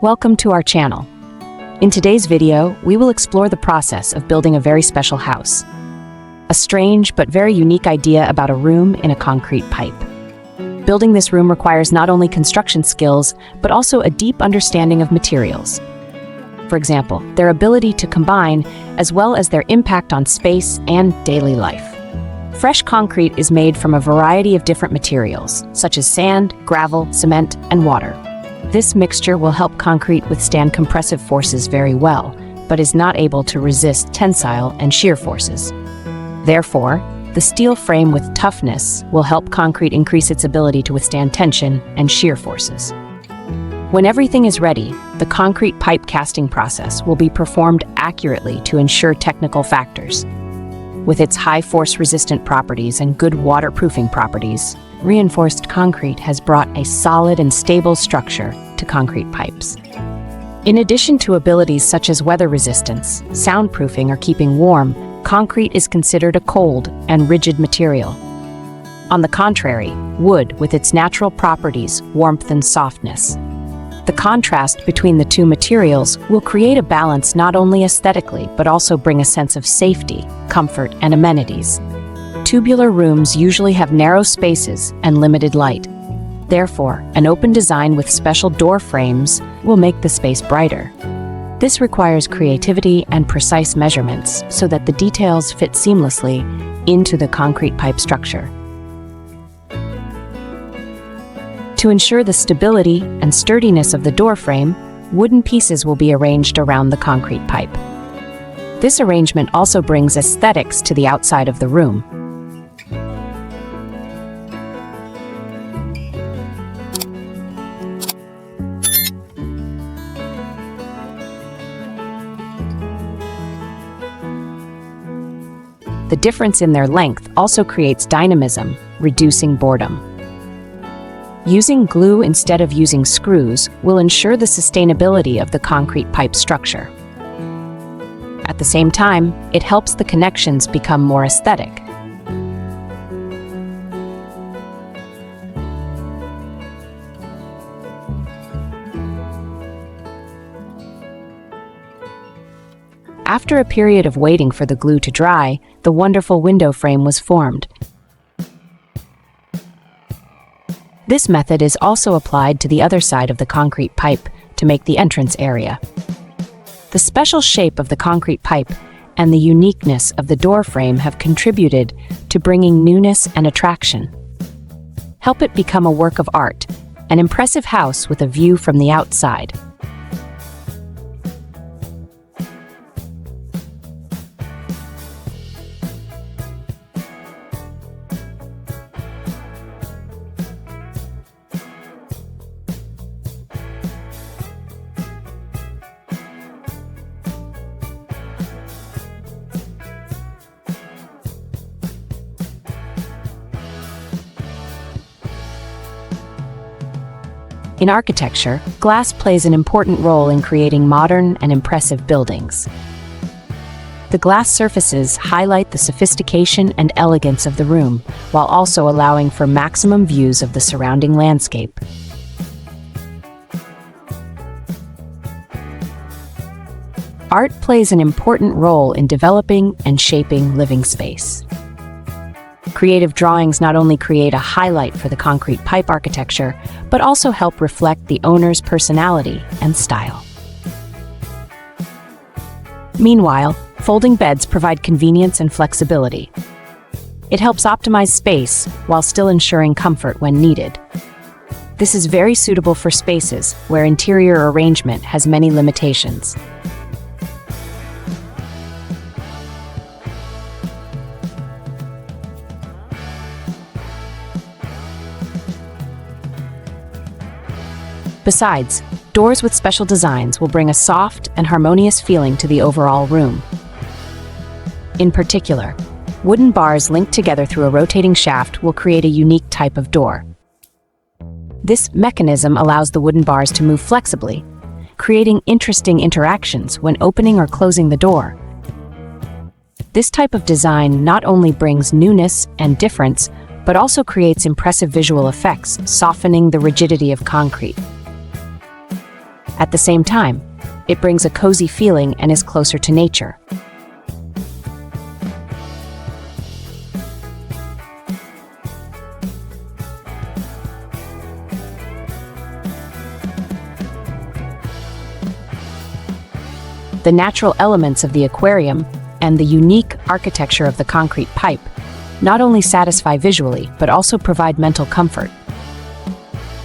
Welcome to our channel. In today's video, we will explore the process of building a very special house. A strange but very unique idea about a room in a concrete pipe. Building this room requires not only construction skills, but also a deep understanding of materials. For example, their ability to combine, as well as their impact on space and daily life. Fresh concrete is made from a variety of different materials, such as sand, gravel, cement, and water. This mixture will help concrete withstand compressive forces very well, but is not able to resist tensile and shear forces. Therefore, the steel frame with toughness will help concrete increase its ability to withstand tension and shear forces. When everything is ready, the concrete pipe casting process will be performed accurately to ensure technical factors. With its high force-resistant properties and good waterproofing properties, reinforced concrete has brought a solid and stable structure to concrete pipes. In addition to abilities such as weather resistance, soundproofing, or keeping warm, concrete is considered a cold and rigid material. On the contrary, wood, with its natural properties, warmth and softness. The contrast between the two materials will create a balance not only aesthetically, but also bring a sense of safety, comfort, and amenities. Tubular rooms usually have narrow spaces and limited light. Therefore, an open design with special door frames will make the space brighter. This requires creativity and precise measurements so that the details fit seamlessly into the concrete pipe structure. To ensure the stability and sturdiness of the door frame, wooden pieces will be arranged around the concrete pipe. This arrangement also brings aesthetics to the outside of the room. The difference in their length also creates dynamism, reducing boredom. Using glue instead of using screws will ensure the sustainability of the concrete pipe structure. At the same time, it helps the connections become more aesthetic. After a period of waiting for the glue to dry, the wonderful window frame was formed. This method is also applied to the other side of the concrete pipe to make the entrance area. The special shape of the concrete pipe and the uniqueness of the door frame have contributed to bringing newness and attraction. Help it become a work of art, an impressive house with a view from the outside. In architecture, glass plays an important role in creating modern and impressive buildings. The glass surfaces highlight the sophistication and elegance of the room, while also allowing for maximum views of the surrounding landscape. Art plays an important role in developing and shaping living space. Creative drawings not only create a highlight for the concrete pipe architecture, but also help reflect the owner's personality and style. Meanwhile, folding beds provide convenience and flexibility. It helps optimize space while still ensuring comfort when needed. This is very suitable for spaces where interior arrangement has many limitations. Besides, doors with special designs will bring a soft and harmonious feeling to the overall room. In particular, wooden bars linked together through a rotating shaft will create a unique type of door. This mechanism allows the wooden bars to move flexibly, creating interesting interactions when opening or closing the door. This type of design not only brings newness and difference, but also creates impressive visual effects, softening the rigidity of concrete. At the same time, it brings a cozy feeling and is closer to nature. The natural elements of the aquarium and the unique architecture of the concrete pipe not only satisfy visually, but also provide mental comfort.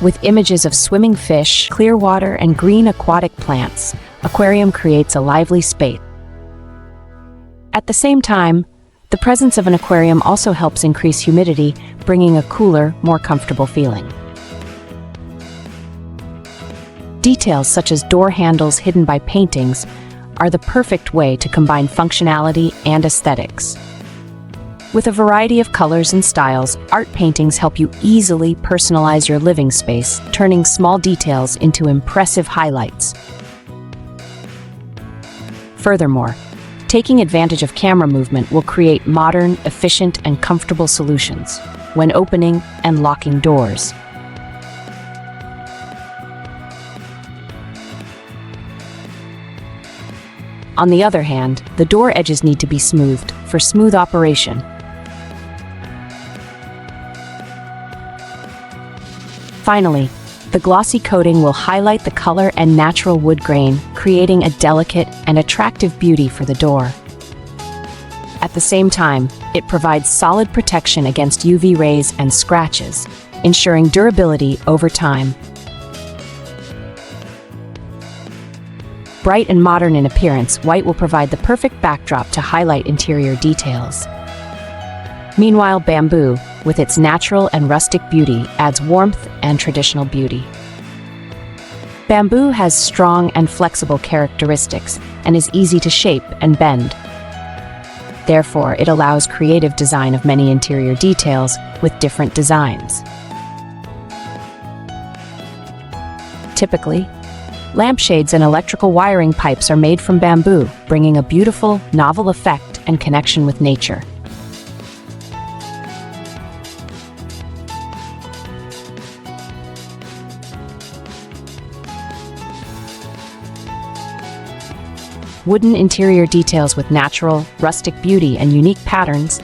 With images of swimming fish, clear water, and green aquatic plants, aquarium creates a lively space. At the same time, the presence of an aquarium also helps increase humidity, bringing a cooler, more comfortable feeling. Details such as door handles hidden by paintings are the perfect way to combine functionality and aesthetics. With a variety of colors and styles, art paintings help you easily personalize your living space, turning small details into impressive highlights. Furthermore, taking advantage of camera movement will create modern, efficient, and comfortable solutions when opening and locking doors. On the other hand, the door edges need to be smoothed for smooth operation. Finally, the glossy coating will highlight the color and natural wood grain, creating a delicate and attractive beauty for the door. At the same time, it provides solid protection against UV rays and scratches, ensuring durability over time. Bright and modern in appearance, white will provide the perfect backdrop to highlight interior details. Meanwhile, bamboo, with its natural and rustic beauty, adds warmth and traditional beauty. Bamboo has strong and flexible characteristics and is easy to shape and bend. Therefore, it allows creative design of many interior details with different designs. Typically, lampshades and electrical wiring pipes are made from bamboo, bringing a beautiful, novel effect and connection with nature. Wooden interior details with natural, rustic beauty and unique patterns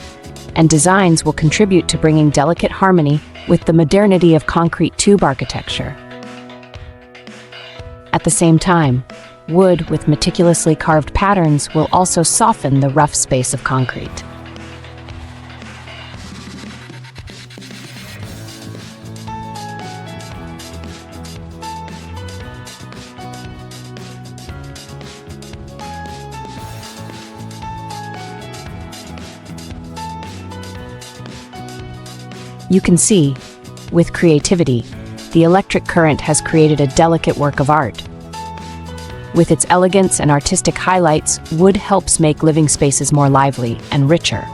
and designs will contribute to bringing delicate harmony with the modernity of concrete tube architecture. At the same time, wood with meticulously carved patterns will also soften the rough space of concrete. You can see, with creativity, the electric current has created a delicate work of art. With its elegance and artistic highlights, wood helps make living spaces more lively and richer.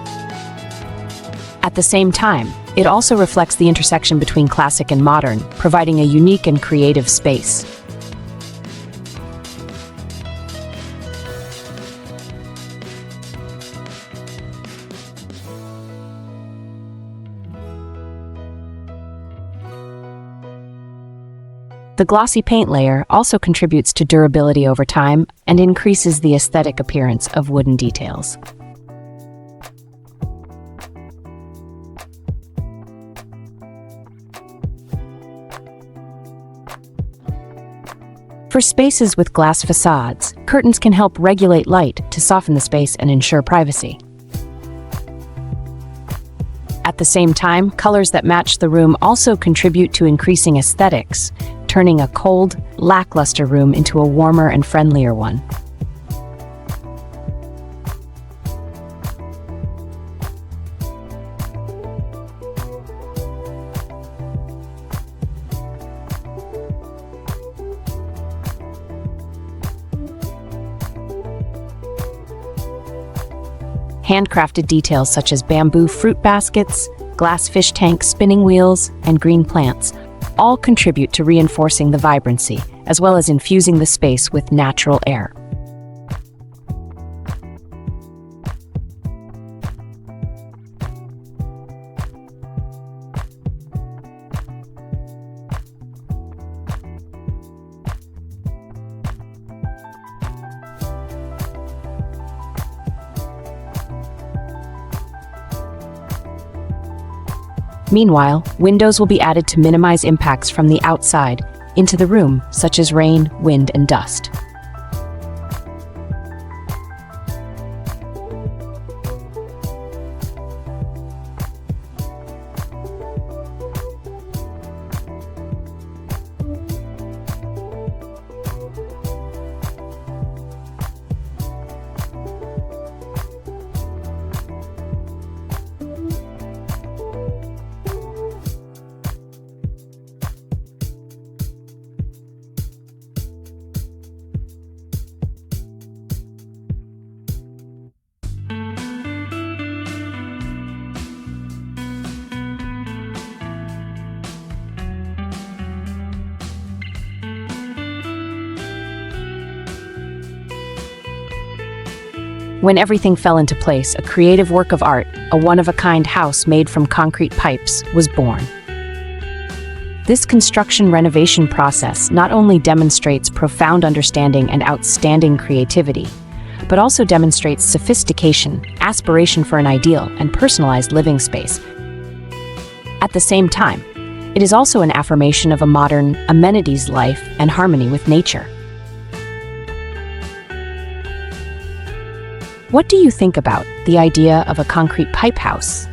At the same time, it also reflects the intersection between classic and modern, providing a unique and creative space. The glossy paint layer also contributes to durability over time and increases the aesthetic appearance of wooden details. For spaces with glass facades, curtains can help regulate light to soften the space and ensure privacy. At the same time, colors that match the room also contribute to increasing aesthetics, turning a cold, lackluster room into a warmer and friendlier one. Handcrafted details such as bamboo fruit baskets, glass fish tanks, spinning wheels, and green plants all contribute to reinforcing the vibrancy, as well as infusing the space with natural air. Meanwhile, windows will be added to minimize impacts from the outside into the room, such as rain, wind, and dust. When everything fell into place, a creative work of art, a one-of-a-kind house made from concrete pipes, was born. This construction renovation process not only demonstrates profound understanding and outstanding creativity, but also demonstrates sophistication, aspiration for an ideal, and personalized living space. At the same time, it is also an affirmation of a modern, amenities life and harmony with nature. What do you think about the idea of a concrete pipe house?